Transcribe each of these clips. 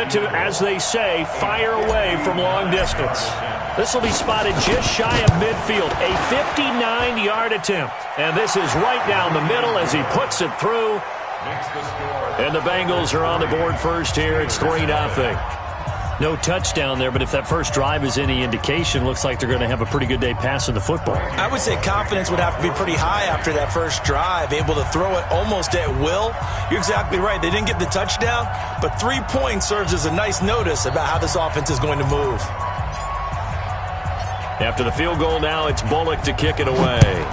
minute to, as they say, fire away from long distance. This will be spotted just shy of midfield, a 59-yard attempt. And this is right down the middle as he puts it through. And the Bengals are on the board first here. It's 3-0. No touchdown there, but if that first drive is any indication, looks like they're going to have a pretty good day passing the football. I would say confidence would have to be pretty high after that first drive, able to throw it almost at will. You're exactly right. They didn't get the touchdown, but 3 points serves as a nice notice about how this offense is going to move. After the field goal now, it's Bullock to kick it away.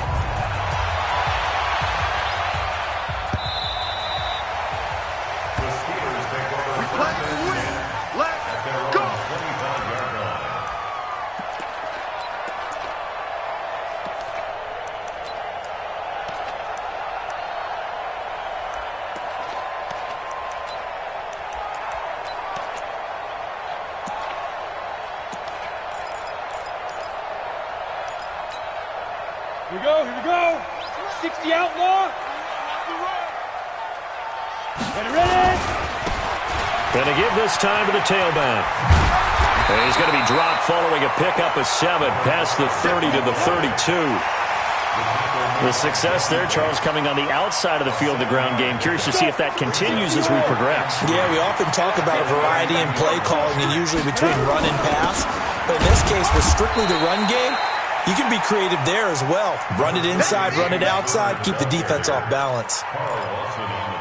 Here we go. 60 outlaw. Ready. Going to give this time to the tailback. And he's going to be dropped following a pickup of 7 past the 30 to the 32. The success there, Charles, coming on the outside of the field, the ground game. Curious to see if that continues as we progress. Yeah, we often talk about a variety in play calling and usually between run and pass. But in this case, with strictly the run game, you can be creative there as well. Run it inside, run it outside, keep the defense off balance.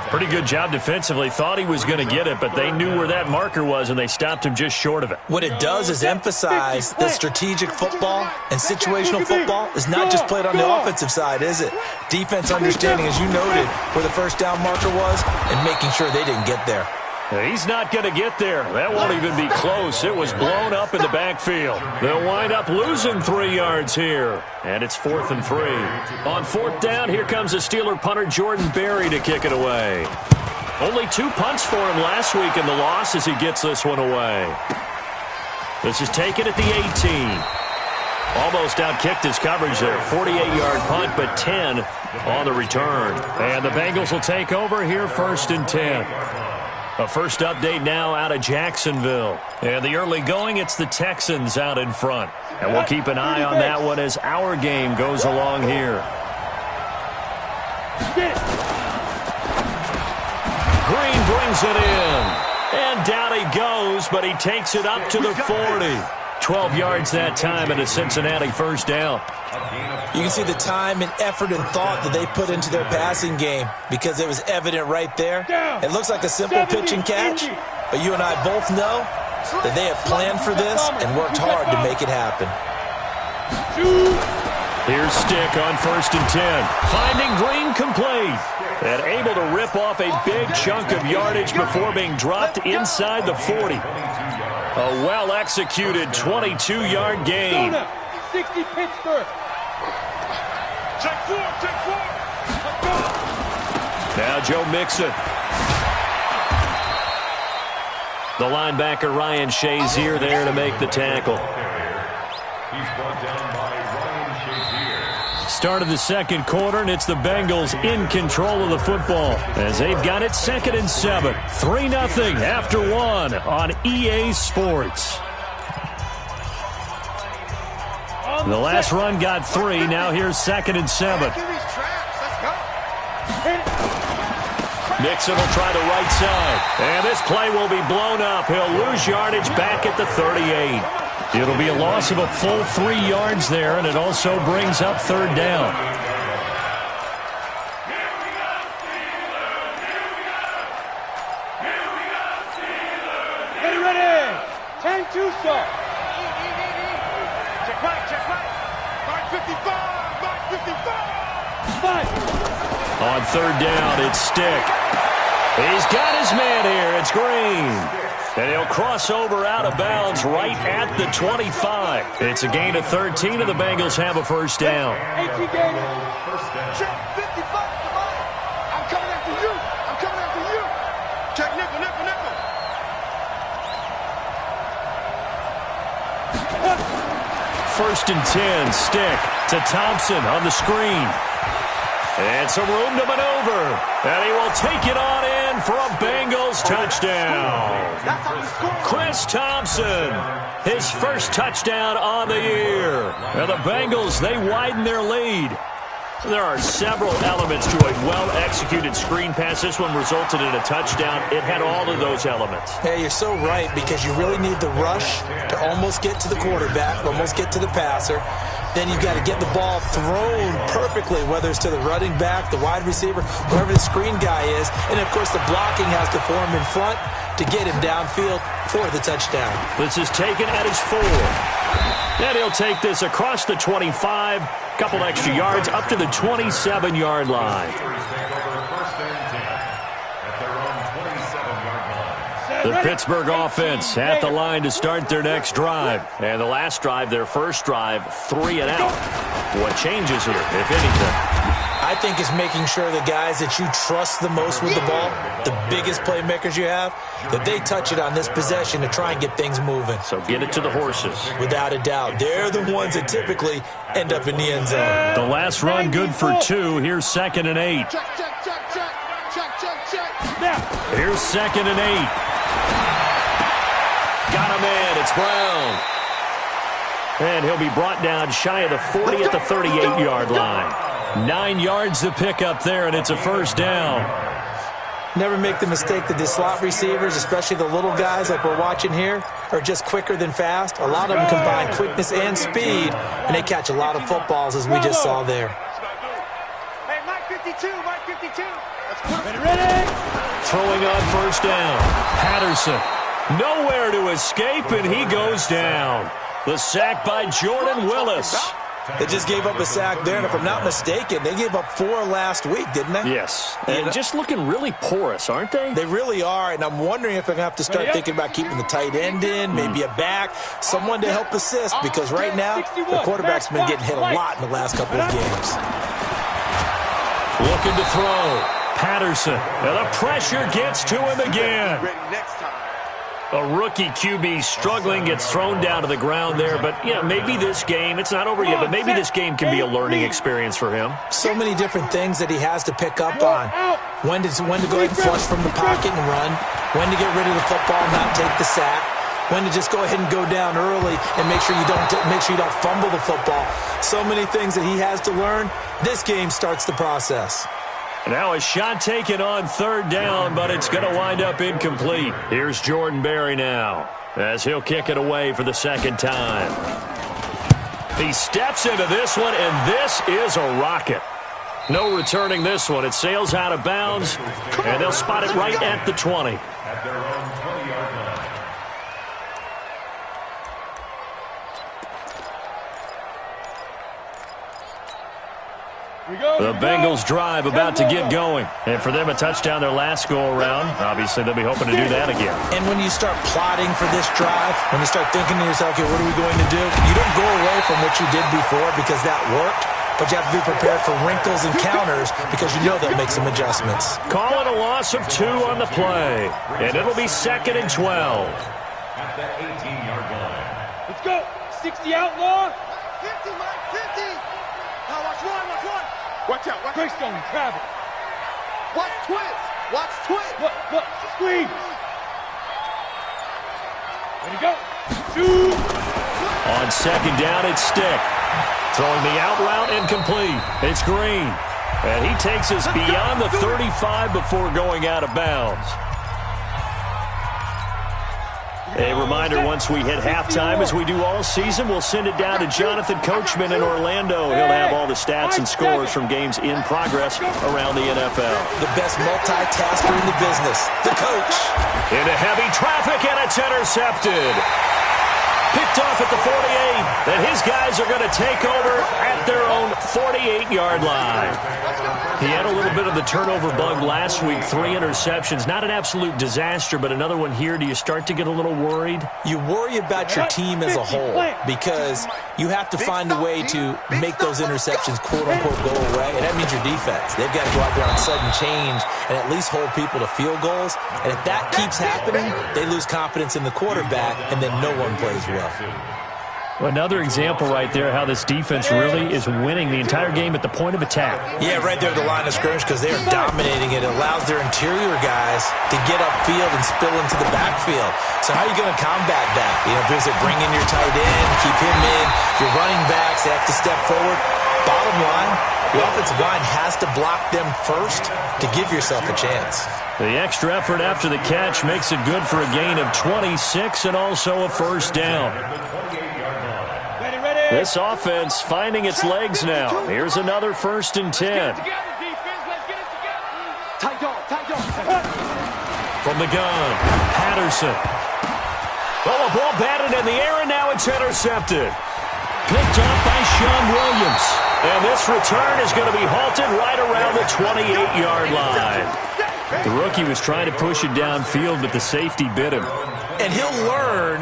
Pretty good job defensively. Thought he was going to get it, but they knew where that marker was, and they stopped him just short of it. What it does is emphasize that strategic football and situational football is not just played on the offensive side, is it? Defense understanding, as you noted, where the first down marker was and making sure they didn't get there. He's not going to get there. That won't even be close. It was blown up in the backfield. They'll wind up losing 3 yards here. And it's 4th and 3. On 4th down, here comes the Steeler punter Jordan Berry to kick it away. Only 2 punts for him last week in the loss as he gets this one away. This is taken at the 18. Almost outkicked his coverage there. 48-yard punt, but 10 on the return. And the Bengals will take over here 1st and 10. A first update now out of Jacksonville. And the early going, it's the Texans out in front. And we'll keep an eye on that one as our game goes along here. Green brings it in. And down he goes, but he takes it up to the 40. 12 yards that time and a Cincinnati first down. You can see the time and effort and thought that they put into their passing game because it was evident right there. It looks like a simple pitch and catch, but you and I both know that they have planned for this and worked hard to make it happen. Here's Stick on 1st and 10. Finding Green complete. And able to rip off a big chunk of yardage before being dropped inside the 40. A well-executed 22-yard gain. 60 Pittsburgh. Check 4. Now Joe Mixon. The linebacker Ryan Shazier there to make the tackle. He's brought down by Ryan Shazier. Start of the second quarter, and it's the Bengals in control of the football as they've got it 2nd and 7. 3-0 after 1 on EA Sports. The last run got 3. Now here's 2nd and 7. Mixon will try the right side. And this play will be blown up. He'll lose yardage back at the 38. It'll be a loss of a full 3 yards there, and it also brings up 3rd down. Ready. 10-2 start. Check right. Mark 55. On 3rd down, it's Stick. He's got his man here. It's Green. And he'll cross over out of bounds right at the 25. It's a gain of 13, and the Bengals have a first down. 18 games. Check 55. I'm coming after you. Check nickel. 1st and 10, Stick to Thompson on the screen. And some room to maneuver. And he will take it on in in for a Bengals touchdown. Chris Thompson, his first touchdown on the year. And the Bengals, they widen their lead. There are several elements to a well-executed screen pass. This one resulted in a touchdown. It had all of those elements. Hey, you're so right, because you really need the rush to almost get to the quarterback, almost get to the passer. Then you've got to get the ball thrown perfectly, whether it's to the running back, the wide receiver, whoever the screen guy is. And, of course, the blocking has to form in front to get him downfield for the touchdown. This is taken at his 4. And he'll take this across the 25, couple extra yards, up to the 27-yard line. The Pittsburgh offense at the line to start their next drive. And the last drive, their first drive, 3 and out. What changes here, if anything? I think it's making sure the guys that you trust the most with the ball, the biggest playmakers you have, that they touch it on this possession to try and get things moving. So get it to the horses. Without a doubt. They're the ones that typically end up in the end zone. The last run good for 2. Here's 2nd and 8. Check. Now. Here's 2nd and 8. Got him in. It's Brown. And he'll be brought down shy of the 40 at the 38-yard line. 9 yards to pick up there, and it's a first down. Never make the mistake that the slot receivers, especially the little guys like we're watching here, are just quicker than fast. A lot of them combine quickness and speed, and they catch a lot of footballs, as we just saw there. Hey, Mike 52. Ready? Throwing on first down. Patterson. Nowhere to escape, and he goes down. The sack by Jordan Willis. They just gave up a sack there, and if I'm not mistaken, they gave up 4 last week, didn't they? Yes, and just looking really porous, aren't they? They really are, and I'm wondering if they're going to have to start thinking about keeping the tight end in, maybe a back, someone to help assist, because right now, the quarterback's been getting hit a lot in the last couple of games. Looking to throw. Patterson, and the pressure gets to him again. A rookie QB struggling, gets thrown down to the ground there. But, yeah, maybe this game, it's not over yet, but maybe this game can be a learning experience for him. So many different things that he has to pick up on. When to go ahead and flush from the pocket and run. When to get rid of the football and not take the sack. When to just go ahead and go down early and make sure you don't fumble the football. So many things that he has to learn. This game starts the process. Now a shot taken on 3rd down, but it's going to wind up incomplete. Here's Jordan Berry now, as he'll kick it away for the 2nd time. He steps into this one, and this is a rocket. No returning this one. It sails out of bounds, and they'll spot it right at the 20. At their own 20-yard line. The Bengals drive about to get going. And for them, a touchdown their last go-around. Obviously, they'll be hoping to do that again. And when you start plotting for this drive, when you start thinking to yourself, okay, what are we going to do? You don't go away from what you did before because that worked. But you have to be prepared for wrinkles and counters because you know they'll make some adjustments. Call it a loss of 2 on the play. And it'll be 2nd and 12. At the 18-yard line. Let's go. 60 outlaw. 50, Mike, 50. Now watch one. Watch out. Greystone, travel. Watch twist. Look, squeeze. Ready, go. 2. On 2nd down, it's Stick. Throwing the out route incomplete. It's Green. And he takes us beyond the 35 before going out of bounds. A reminder, once we hit halftime, as we do all season, we'll send it down to Jonathan Coachman in Orlando. He'll have all the stats and scores from games in progress around the NFL. The best multitasker in the business, the coach. Into heavy traffic, and it's intercepted. Picked off at the 48, and his guys are going to take over at their own 48-yard line. He had a little bit of the turnover bug last week, 3 interceptions. Not an absolute disaster, but another one here. Do you start to get a little worried? You worry about your team as a whole because you have to find a way to make those interceptions, quote-unquote, go away, and that means your defense. They've got to go out there on sudden change and at least hold people to field goals, and if that keeps happening, they lose confidence in the quarterback, and then no one plays well. Another example right there how this defense really is winning the entire game at the point of attack. Yeah, right there at the line of scrimmage because they are dominating it. It allows their interior guys to get upfield and spill into the backfield. So how are you going to combat that? You know, because they bring in your tight end, keep him in, your running backs, they have to step forward. Bottom line, the offensive line has to block them first to give yourself a chance. The extra effort after the catch makes it good for a gain of 26 and also a first down. This offense finding its legs now. Here's another 1st and 10. From the gun, Patterson. Oh, a ball batted in the air, and now it's intercepted. Picked up by Sean Williams. And this return is going to be halted right around the 28-yard line. The rookie was trying to push it downfield, but the safety bit him. And he'll learn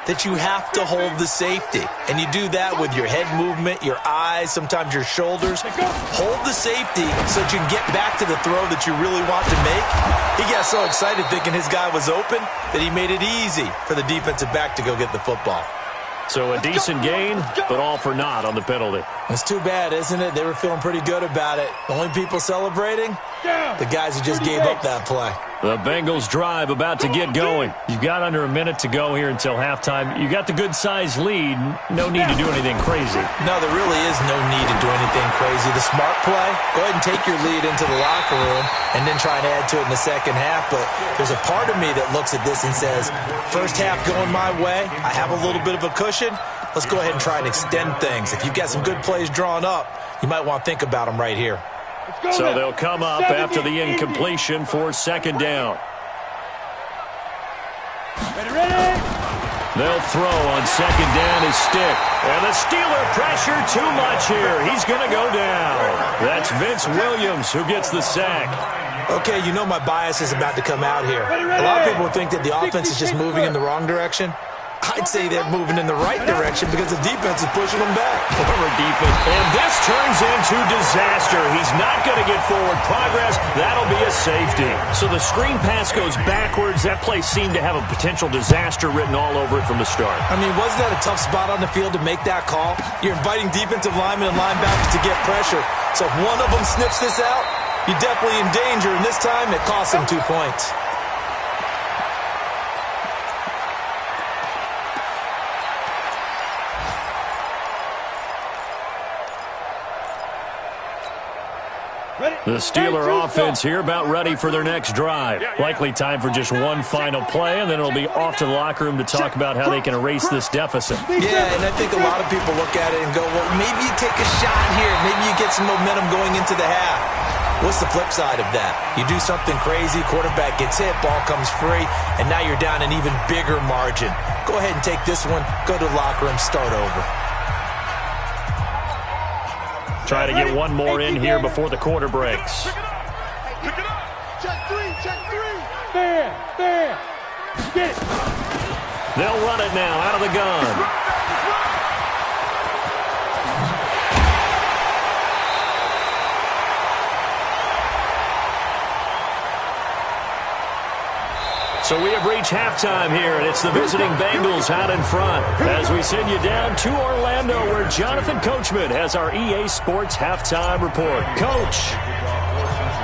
that you have to hold the safety. And you do that with your head movement, your eyes, sometimes your shoulders. Hold the safety so that you can get back to the throw that you really want to make. He got so excited thinking his guy was open that he made it easy for the defensive back to go get the football. So a decent gain, but all for naught on the penalty. It's too bad, isn't it? They were feeling pretty good about it. The only people celebrating? The guys who just gave up that play. The Bengals drive about to get going. You've got under a minute to go here until halftime. You got the good-sized lead. No need to do anything crazy. No, there really is no need to do anything crazy. The smart play, go ahead and take your lead into the locker room and then try and add to it in the second half. But there's a part of me that looks at this and says, first half going my way, I have a little bit of a cushion. Let's go ahead and try and extend things. If you've got some good plays drawn up, you might want to think about them right here. So they'll come up after the incompletion for 2nd down. They'll throw on 2nd down his stick. And the Steeler pressure too much here. He's going to go down. That's Vince Williams who gets the sack. Okay, you know my bias is about to come out here. A lot of people think that the offense is just moving in the wrong direction. I'd say they're moving in the right direction because the defense is pushing them back. Forward defense. And this turns into disaster. He's not going to get forward progress. That'll be a safety. So the screen pass goes backwards. That play seemed to have a potential disaster written all over it from the start. I mean, wasn't that a tough spot on the field to make that call? You're inviting defensive linemen and linebackers to get pressure. So if one of them sniffs this out, you're definitely in danger. And this time, it cost them 2 points. The Steeler offense here about ready for their next drive. Likely time for just one final play, and then it'll be off to the locker room to talk about how they can erase this deficit. Yeah, and I think a lot of people look at it and go, well, maybe you take a shot here. Maybe you get some momentum going into the half. What's the flip side of that? You do something crazy, quarterback gets hit, ball comes free, and now you're down an even bigger margin. Go ahead and take this one, go to the locker room, start over. Try to get one more in here before the quarter breaks. Pick it up. Check three. Fair. Get it. They'll run it now out of the gun. So we have reached halftime here, and it's the visiting Bengals out in front as we send you down to Orlando, where Jonathan Coachman has our EA Sports halftime report. Coach,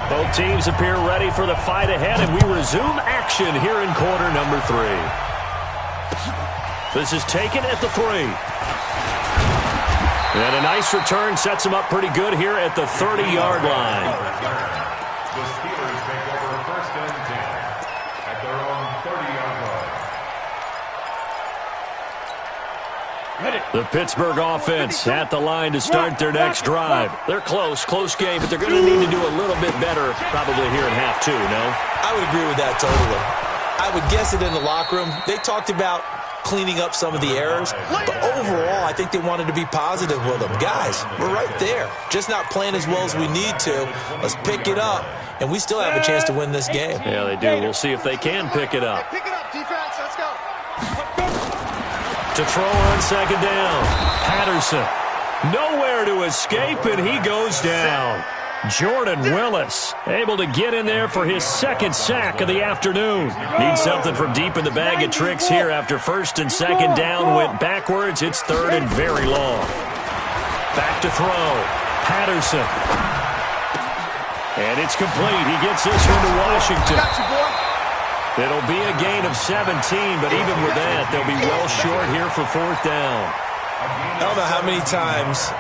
both teams appear ready for the fight ahead, and we resume action here in quarter number 3. This is taken at the 3. And a nice return sets him up pretty good here at the 30-yard line. The Steelers take over 1st and 10 at their own 30-yard line. The Pittsburgh offense at the line to start their next drive. They're close game, but they're going to need to do a little bit better probably here in half 2, no? I would agree with that totally. I would guess it in the locker room. They talked about cleaning up some of the errors, but overall, I think they wanted to be positive with them. Guys, we're right there. Just not playing as well as we need to. Let's pick it up, and we still have a chance to win this game. Yeah, they do. We'll see if they can pick it up. Pick it up, defense. Let's go. To throw on 2nd down. Patterson. Nowhere to escape, and he goes down. Jordan Willis able to get in there for his second sack of the afternoon. Needs something from deep in the bag of tricks here after first and second down went backwards. It's third and very long. Back to throw. Patterson. And it's complete. He gets this one to Washington. It'll be a gain of 17, but even with that, they'll be well short here for fourth down. I don't know how many times,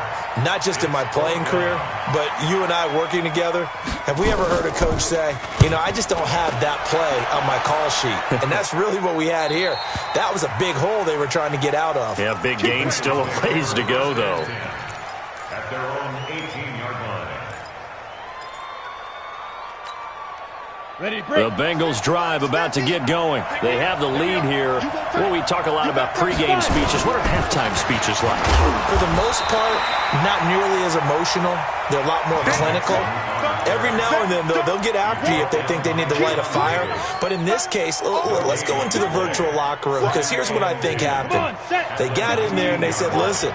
not just in my playing career, but you and I working together, have we ever heard a coach say, you know, I just don't have that play on my call sheet. And that's really what we had here. That was a big hole they were trying to get out of. Yeah, big gain, still a ways to go, though. At their own 18-yard line. The Bengals drive about to get going. They have the lead here. Well, we talk a lot about pregame speeches. What are halftime speeches like? For the most part, not nearly as emotional. They're a lot more clinical. Every now and then, though, they'll get after you if they think they need to light a fire. But in this case, let's go into the virtual locker room, because here's what I think happened. They got in there and they said, listen,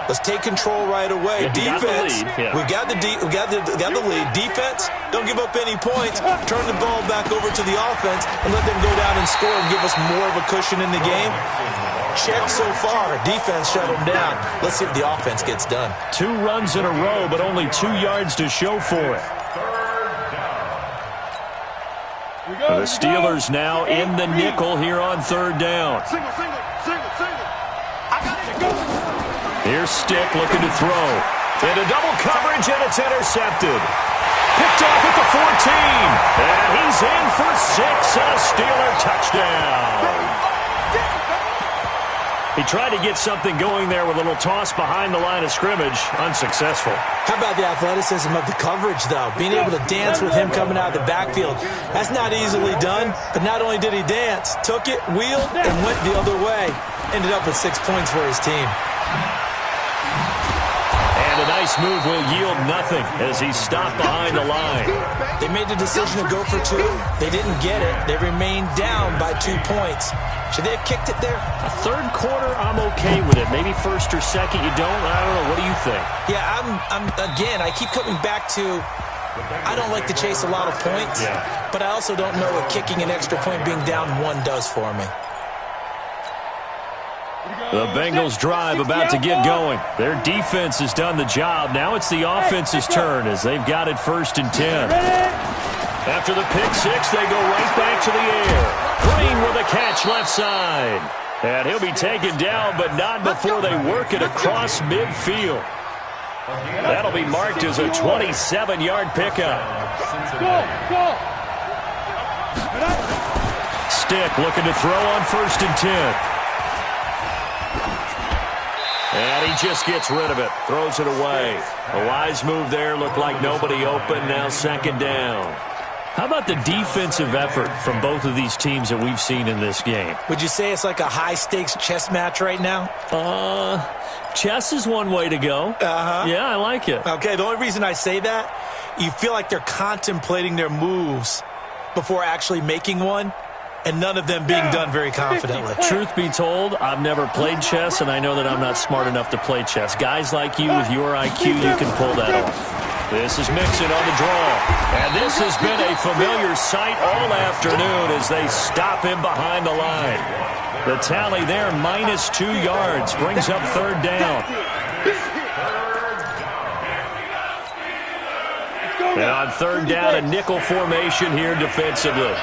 let's take control right away. Defense, we got the lead. Defense, don't give up any points. Turn the ball back over to the offense and let them go down and score and give us more of a cushion in the game. Check so far. Defense shut them down. Let's see if the offense gets done. 2 runs in a row, but only 2 yards to show for it. The Steelers now in the nickel here on third down. Here's Stick looking to throw. Into double coverage, and it's intercepted. Picked off at the 14. And he's in for 6 and a Steeler touchdown. He tried to get something going there with a little toss behind the line of scrimmage. Unsuccessful. How about the athleticism of the coverage, though? Being able to dance with him coming out of the backfield. That's not easily done. But not only did he dance, took it, wheeled, and went the other way. Ended up with 6 points for his team. And a nice move will yield nothing as he's stopped behind the line. They made the decision to go for 2. They didn't get it. They remained down by 2 points. Should they have kicked it there? A third quarter, I'm okay with it. Maybe first or second, you don't. I don't know. What do you think? Yeah, again, I keep coming back to I don't like to chase a lot of points, but I also don't know what kicking an extra point being down 1 does for me. The Bengals drive about to get going. Their defense has done the job. Now it's the offense's turn as they've got it 1st and 10. After the pick 6, they go right back to the air. Green with a catch left side. And he'll be taken down, but not before they work it across midfield. That'll be marked as a 27-yard pickup. Stick looking to throw on 1st and 10. And he just gets rid of it. Throws it away. A wise move there. Looked like nobody open. Now 2nd down. How about the defensive effort from both of these teams that we've seen in this game? Would you say it's like a high-stakes chess match right now? Chess is one way to go. Yeah, I like it. Okay, the only reason I say that, you feel like they're contemplating their moves before actually making one, and none of them being done very confidently. Truth be told, I've never played chess, and I know that I'm not smart enough to play chess. Guys like you with your IQ, you can pull that off. This is Mixon on the draw. And this has been a familiar sight all afternoon as they stop him behind the line. The tally there, -2 yards, brings up 3rd down. And on 3rd down, a nickel formation here defensively.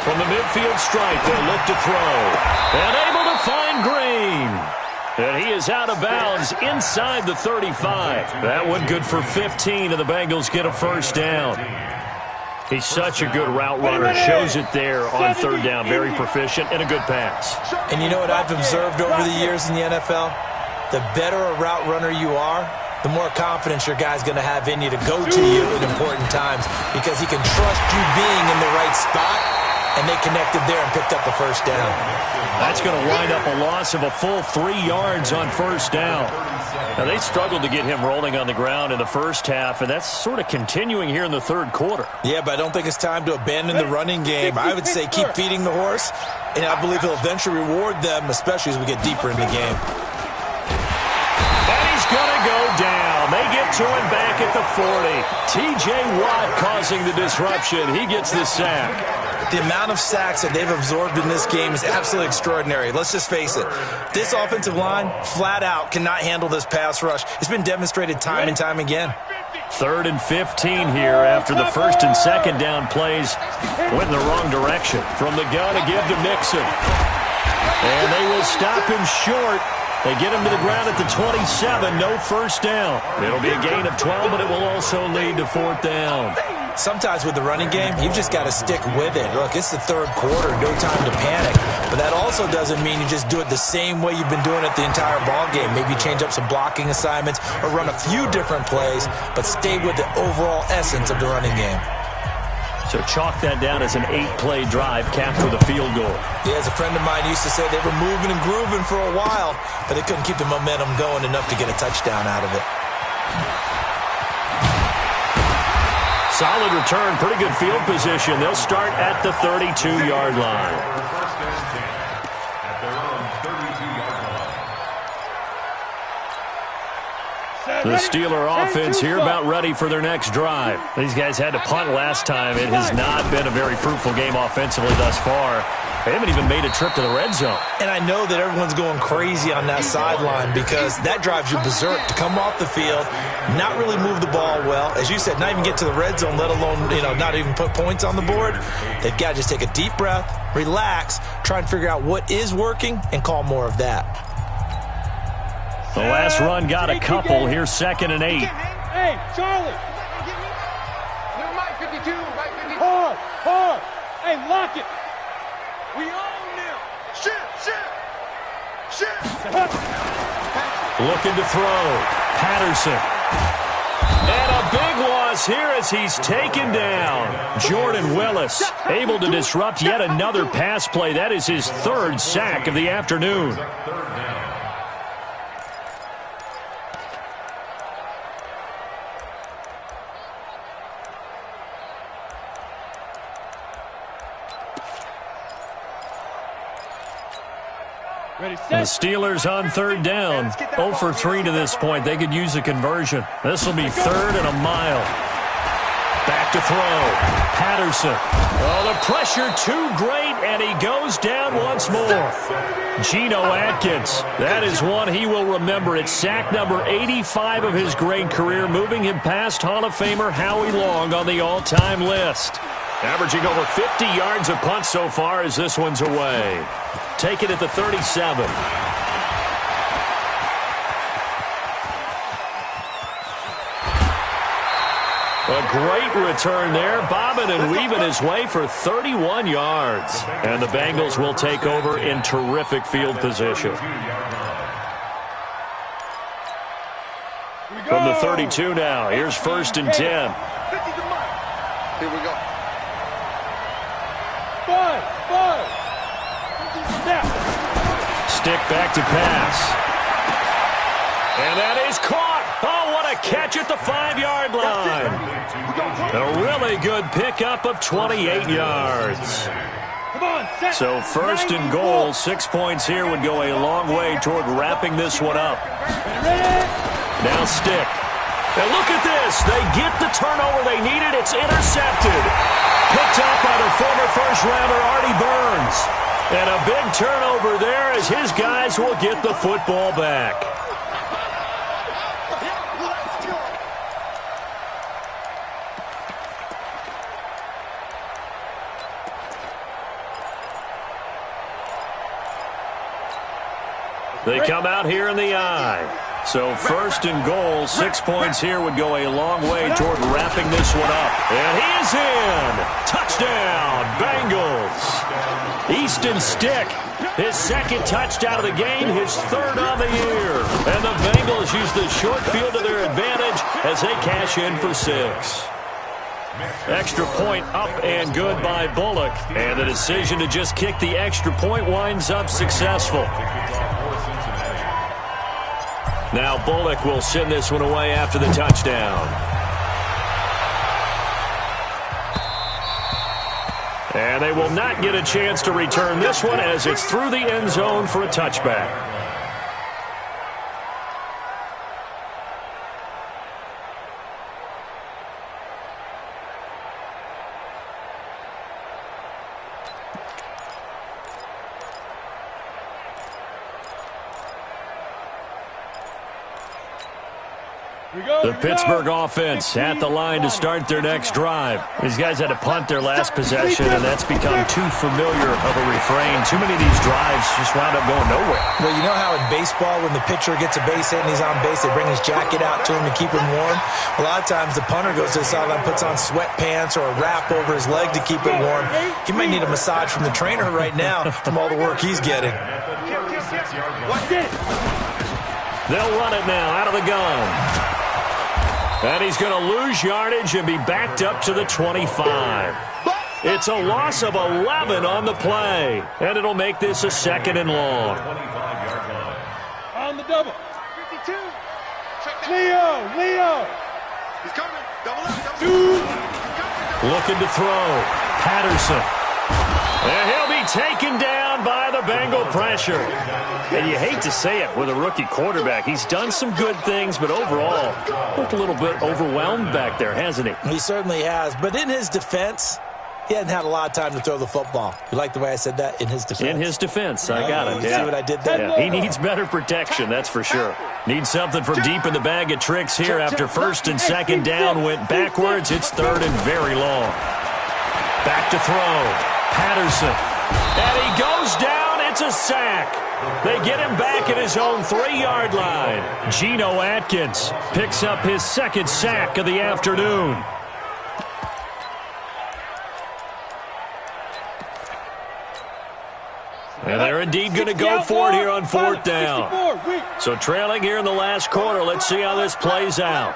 From the midfield stripe, they look to throw. And able to find Green. And he is out of bounds inside the 35. That one good for 15, and the Bengals get a 1st down. He's such a good route runner. Shows it there on 3rd down. Very proficient and a good pass. And you know what I've observed over the years in the NFL? The better a route runner you are, the more confidence your guy's going to have in you to go to you in important times because he can trust you being in the right spot, and they connected there and picked up the 1st down. That's going to wind up a loss of a full 3 yards on 1st down. Now, they struggled to get him rolling on the ground in the first half, and that's sort of continuing here in the 3rd quarter. Yeah, but I don't think it's time to abandon the running game. I would say keep feeding the horse, and I believe he'll eventually reward them, especially as we get deeper in the game. And he's going to go down. They it to him back at the 40. T.J. Watt causing the disruption. He gets the sack. The amount of sacks that they've absorbed in this game is absolutely extraordinary. Let's just face it. This offensive line, flat out, cannot handle this pass rush. It's been demonstrated time and time again. 3rd and 15 here after the 1st and 2nd down plays went in the wrong direction. From the gun to give to Mixon. And they will stop him short. They get him to the ground at the 27. No first down. It'll be a gain of 12, but it will also lead to 4th down. Sometimes with the running game, you've just got to stick with it. Look, it's the 3rd quarter, no time to panic. But that also doesn't mean you just do it the same way you've been doing it the entire ball game. Maybe change up some blocking assignments or run a few different plays, but stay with the overall essence of the running game. So chalk that down as an 8-play drive capped with a field goal. Yeah, as a friend of mine used to say, they were moving and grooving for a while, but they couldn't keep the momentum going enough to get a touchdown out of it. Solid return, pretty good field position. They'll start at the 32-yard line. First and 10 at their own 32-yard line. The Steeler offense here about ready for their next drive. These guys had to punt last time. It has not been a very fruitful game offensively thus far. They haven't even made a trip to the red zone. And I know that everyone's going crazy on that sideline because that drives you berserk to come off the field, not really move the ball well. As you said, not even get to the red zone, let alone, not even put points on the board. They've got to just take a deep breath, relax, try and figure out what is working, and call more of that. The last run got a couple. Here's 2nd and 8. Hey, Charlie. Never mind, 52, right 52. Hard. Hey, lock it. We own them. Shit. Looking to throw. Patterson. And a big loss here as he's taken down. Jordan Willis able to disrupt yet another pass play. That is his 3rd sack of the afternoon. The Steelers on 3rd down. 0 for 3 to this point. They could use a conversion. This will be 3rd and a mile. Back to throw. Patterson. Oh, the pressure too great, and he goes down once more. Geno Atkins. That is one he will remember. It's sack number 85 of his great career, moving him past Hall of Famer Howie Long on the all-time list. Averaging over 50 yards a punt so far as this one's away. Take it at the 37. A great return there, bobbing and weaving his way for 31 yards. And the Bengals will take over in terrific field position. From the 32 now, here's 1st and 10. Here we go. Five. Stick back to pass. And that is caught. Oh, what a catch at the 5-yard line. A really good pickup of 28 yards. So 1st and goal, 6 points here would go a long way toward wrapping this one up. Now Stick. And look at this. They get the turnover they needed. It's intercepted. Picked up by the former first-rounder Artie Burns. And a big turnover there as his guys will get the football back. They come out here in the eye. So 1st and goal, 6 points here would go a long way toward wrapping this one up. And he is in. Touchdown, Bengals. Easton Stick, his 2nd touchdown of the game, his 3rd on the year. And the Bengals use the short field to their advantage as they cash in for 6. Extra point up and good by Bullock. And the decision to just kick the extra point winds up successful. Now Bullock will send this one away after the touchdown. And they will not get a chance to return this one as it's through the end zone for a touchback. The Pittsburgh offense at the line to start their next drive. These guys had to punt their last possession, and that's become too familiar of a refrain. Too many of these drives just wound up going nowhere. Well, you know how in baseball, when the pitcher gets a base hit and he's on base, they bring his jacket out to him to keep him warm? A lot of times the punter goes to the sideline, puts on sweatpants or a wrap over his leg to keep it warm. He might need a massage from the trainer right now from all the work he's getting. They'll run it now out of the gun. And he's going to lose yardage and be backed up to the 25. It's a loss of 11 on the play. And it'll make this a 2nd and long. On the double. 52. Leo. He's coming. Double up. Looking to throw. Patterson. And he'll be taken down by the Bengal pressure. And you hate to say it with a rookie quarterback. He's done some good things, but overall, looked a little bit overwhelmed back there, hasn't he? He certainly has. But in his defense, he hasn't had a lot of time to throw the football. You like the way I said that? In his defense. In his defense. I got it. You see what I did there? Yeah, he needs better protection, that's for sure. Needs something from deep in the bag of tricks here after 1st and 2nd down. Went backwards. It's 3rd and very long. Back to throw. Patterson. And he goes down. It's a sack. They get him back at his own 3-yard line. Geno Atkins picks up his 2nd sack of the afternoon. And they're indeed going to go for it here on 4th down. So trailing here in the last quarter. Let's see how this plays out.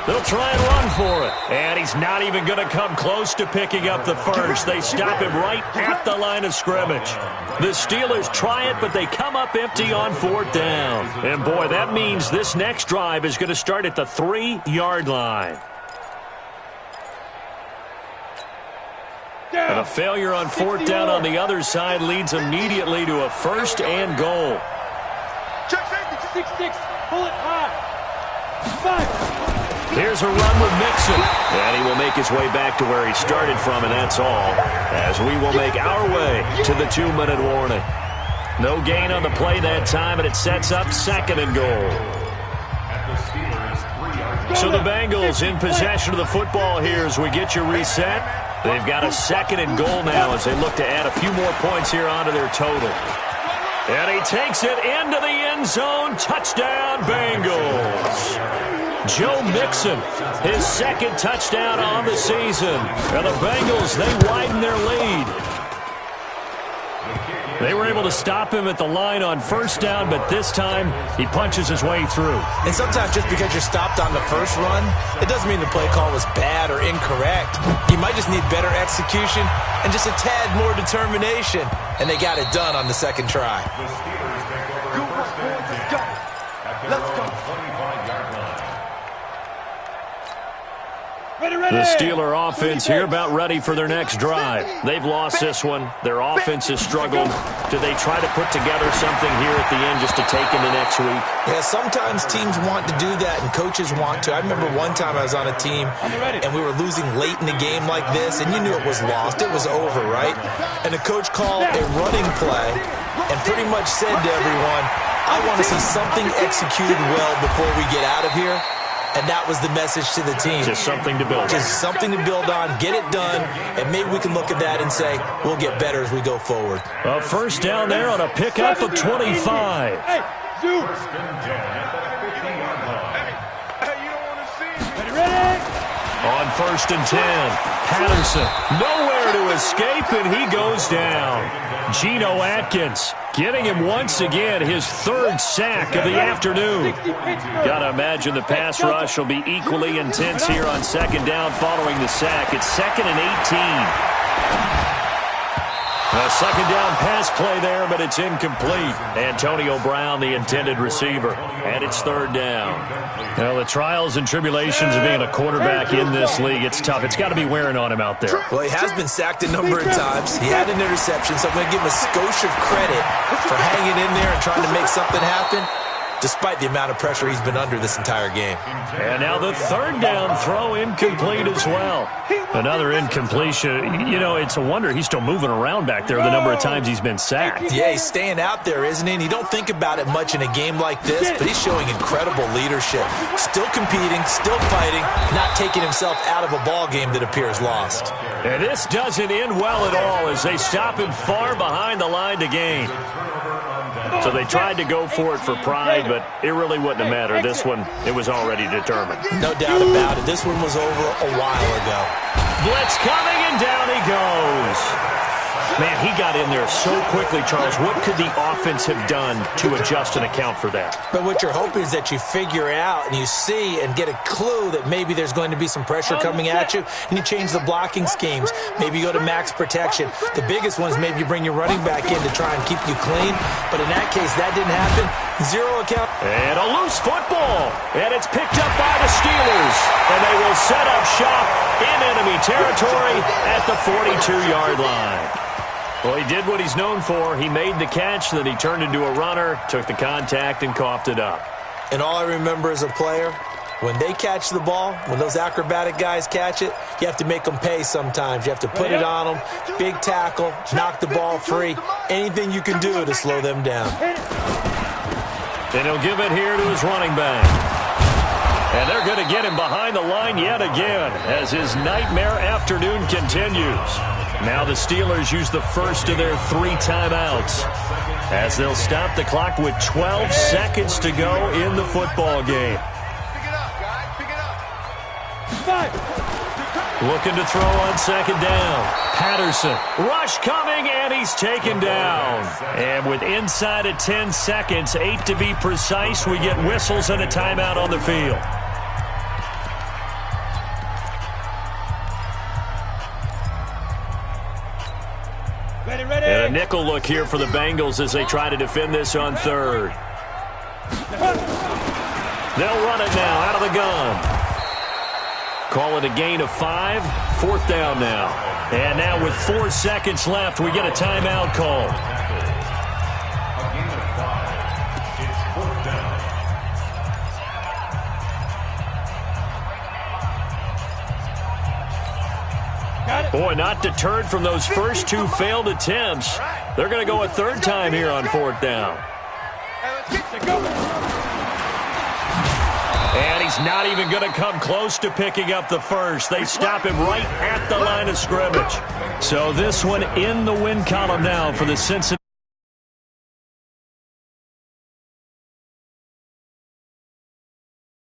They'll try and run for it. And he's not even going to come close to picking up the first. They stop him right at the line of scrimmage. The Steelers try it, but they come up empty on 4th down. And, boy, that means this next drive is going to start at the 3-yard line. And a failure on 4th down on the other side leads immediately to a 1st and goal. 6-6. Pull it high. 5. Here's a run with Mixon. And he will make his way back to where he started from, and that's all. As we will make our way to the 2-minute warning. No gain on the play that time, and it sets up 2nd and goal. So the Bengals in possession of the football here as we get you reset. They've got a 2nd and goal now as they look to add a few more points here onto their total. And he takes it into the end zone. Touchdown, Bengals. Joe Mixon, his 2nd touchdown on the season. And the Bengals, they widen their lead. They were able to stop him at the line on 1st down, but this time he punches his way through. And sometimes just because you're stopped on the first run, it doesn't mean the play call was bad or incorrect. You might just need better execution and just a tad more determination. And they got it done on the 2nd try. Let's go. The Steeler offense here about ready for their next drive. They've lost this one. Their offense has struggled. Do they try to put together something here at the end just to take into next week? Yeah, sometimes teams want to do that and coaches want to. I remember one time I was on a team and we were losing late in the game like this, and you knew it was lost. It was over, right? And the coach called a running play and pretty much said to everyone, I want to see something executed well before we get out of here. And that was the message to the team. Just something to build on. Just something to build on, get it done, and maybe we can look at that and say, we'll get better as we go forward. A 1st down there on a pickup of 25. Hey, Zoo. Ready? On 1st and 10, Patterson nowhere to escape, and he goes down. Geno Atkins getting him once again his 3rd sack of the afternoon. Got to imagine the pass rush will be equally intense here on 2nd down following the sack. It's 2nd and 18. A 2nd down pass play there, but it's incomplete. Antonio Brown, the intended receiver, and it's 3rd down. Well, the trials and tribulations of being a quarterback in this league, it's tough. It's got to be wearing on him out there. Well, he has been sacked a number of times. He had an interception, so I'm going to give him a skosh of credit for hanging in there and trying to make something happen. despite the amount of pressure he's been under this entire game. And now the third down throw incomplete as well. Another incompletion. You know, it's a wonder he's still moving around back there the number of times he's been sacked. Yeah, he's staying out there, isn't he? And you don't think about it much in a game like this, but he's showing incredible leadership. Still competing, still fighting, not taking himself out of a ball game that appears lost. And this doesn't end well at all as they stop him far behind the line to gain. So they tried to go for it for pride, but it really wouldn't have mattered. This one, it was already determined. No doubt about it. This one was over a while ago. Blitz coming, and down he goes. Man, he got in there so quickly, Charles. What could the offense have done to adjust and account for that? But what you're hoping is that you figure out and you see and get a clue that maybe there's going to be some pressure coming at you, and you change the blocking schemes. Maybe you go to max protection. The biggest one is maybe you bring your running back in to try and keep you clean. But in that case, that didn't happen. Zero account. And a loose football. And it's picked up by the Steelers. And they will set up shop in enemy territory at the 42-yard line. Well, he did what he's known for. He made the catch, then he turned into a runner, took the contact, and coughed it up. And all I remember as a player, when they catch the ball, when those acrobatic guys catch it, you have to make them pay sometimes. You have to put it on them, big tackle, knock the ball free, anything you can do to slow them down. Then he'll give it here to his running back. And they're going to get him behind the line yet again as his nightmare afternoon continues. Now the Steelers use the first of their 3 timeouts as they'll stop the clock with 12 seconds to go in the football game. Pick it up, guys. Pick it up. Looking to throw on second down. Patterson. Rush coming, and he's taken down. And with inside of 10 seconds, 8 to be precise, we get whistles and a timeout on the field. And a nickel look here for the Bengals as they try to defend this on third. They'll run it now out of the gun. Call it a gain of 5. 4th down now. And now with 4 seconds left, we get a timeout call. A gain of 5. It's 4th down. Boy, not deterred from those first 2 failed attempts. They're going to go a 3rd time here on 4th down. And he's not even going to come close to picking up the first. They stop him right at the line of scrimmage. So this one in the win column now for the Cincinnati.